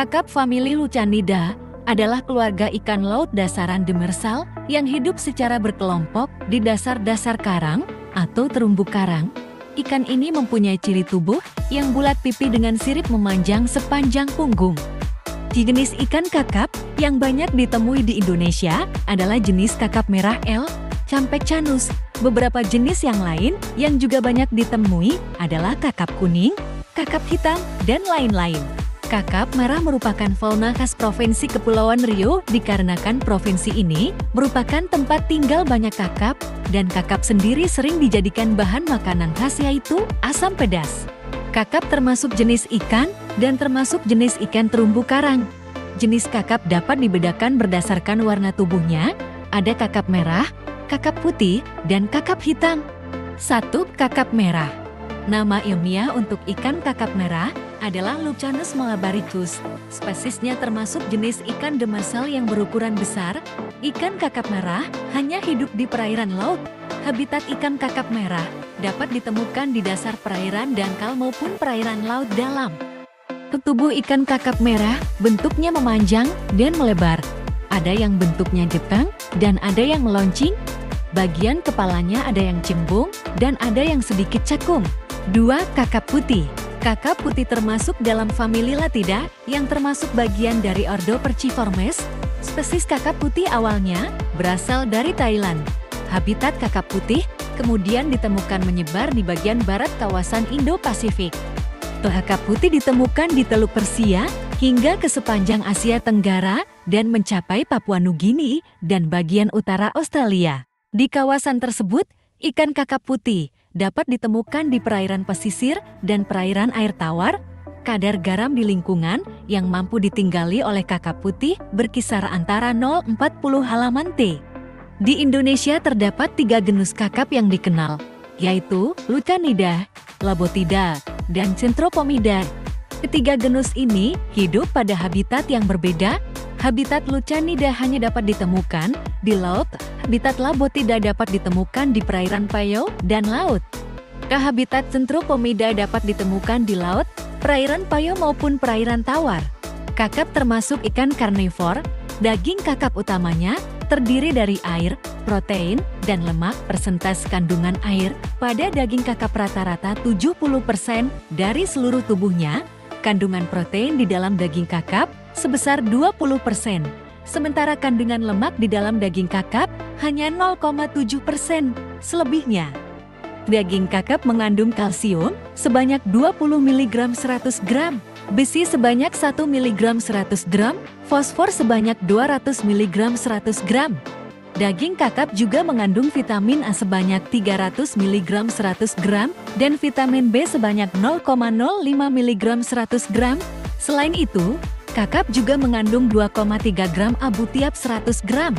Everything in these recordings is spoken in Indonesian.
Kakap famili Lucanidae adalah keluarga ikan laut dasaran demersal yang hidup secara berkelompok di dasar-dasar karang atau terumbu karang. Ikan ini mempunyai ciri tubuh yang bulat pipi dengan sirip memanjang sepanjang punggung. Jenis ikan kakap yang banyak ditemui di Indonesia adalah jenis kakap merah L. campeccanus. Beberapa jenis yang lain yang juga banyak ditemui adalah kakap kuning, kakap hitam, dan lain-lain. Kakap merah merupakan fauna khas Provinsi Kepulauan Riau dikarenakan provinsi ini merupakan tempat tinggal banyak kakap, dan kakap sendiri sering dijadikan bahan makanan khas yaitu asam pedas. Kakap termasuk jenis ikan dan termasuk jenis ikan terumbu karang. Jenis kakap dapat dibedakan berdasarkan warna tubuhnya, ada kakap merah, kakap putih, dan kakap hitam. 1. Kakap merah. Nama ilmiah untuk ikan kakap merah adalah Lucanus malabaricus. Spesiesnya termasuk jenis ikan demersal yang berukuran besar. Ikan kakap merah hanya hidup di perairan laut. Habitat ikan kakap merah dapat ditemukan di dasar perairan dangkal maupun perairan laut dalam. Tubuh ikan kakap merah bentuknya memanjang dan melebar. Ada yang bentuknya gepeng dan ada yang meloncing. Bagian kepalanya ada yang cembung dan ada yang sedikit cakung. 2. Kakap putih. Kakap putih termasuk dalam famili Latida yang termasuk bagian dari ordo Perciformes. Spesies kakap putih awalnya berasal dari Thailand. Habitat kakap putih kemudian ditemukan menyebar di bagian barat kawasan Indo-Pasifik. Kakap putih ditemukan di Teluk Persia hingga ke sepanjang Asia Tenggara dan mencapai Papua Nugini dan bagian utara Australia. Di kawasan tersebut, ikan kakap putih dapat ditemukan di perairan pesisir dan perairan air tawar. Kadar garam di lingkungan yang mampu ditinggali oleh kakap putih berkisar antara 0,40 halaman T. Di Indonesia terdapat 3 genus kakap yang dikenal, yaitu Lucanidae, Labotidae, dan Centropomidae. Ketiga genus ini hidup pada habitat yang berbeda. Habitat Lucanidae hanya dapat ditemukan di laut, habitat Labotidae dapat ditemukan di perairan payau dan laut. Habitat Centropomidae dapat ditemukan di laut, perairan payau maupun perairan tawar. Kakap termasuk ikan karnivor. Daging kakap utamanya terdiri dari air, protein, dan lemak. Persentase kandungan air pada daging kakap rata-rata 70% dari seluruh tubuhnya. Kandungan protein di dalam daging kakap sebesar 20%, sementara kandungan lemak di dalam daging kakap hanya 0,7%. Selebihnya, daging kakap mengandung kalsium sebanyak 20 mg 100 gram, besi sebanyak 1 mg 100 gram, fosfor sebanyak 200 mg 100 gram. Daging kakap juga mengandung vitamin A sebanyak 300 mg 100 gram dan vitamin B sebanyak 0,05 mg 100 gram. Selain itu, kakap juga mengandung 2,3 gram abu tiap 100 gram.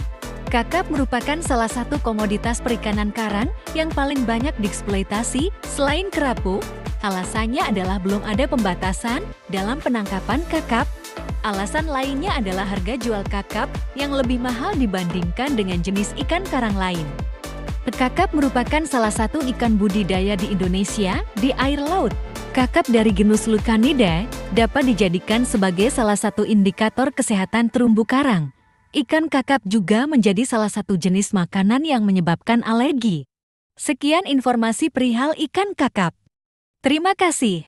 Kakap merupakan salah satu komoditas perikanan karang yang paling banyak dieksploitasi selain kerapu. Alasannya adalah belum ada pembatasan dalam penangkapan kakap. Alasan lainnya adalah harga jual kakap yang lebih mahal dibandingkan dengan jenis ikan karang lain. Kakap merupakan salah satu ikan budidaya di Indonesia di air laut. Kakap dari genus Lucanidae dapat dijadikan sebagai salah satu indikator kesehatan terumbu karang. Ikan kakap juga menjadi salah satu jenis makanan yang menyebabkan alergi. Sekian informasi perihal ikan kakap. Terima kasih.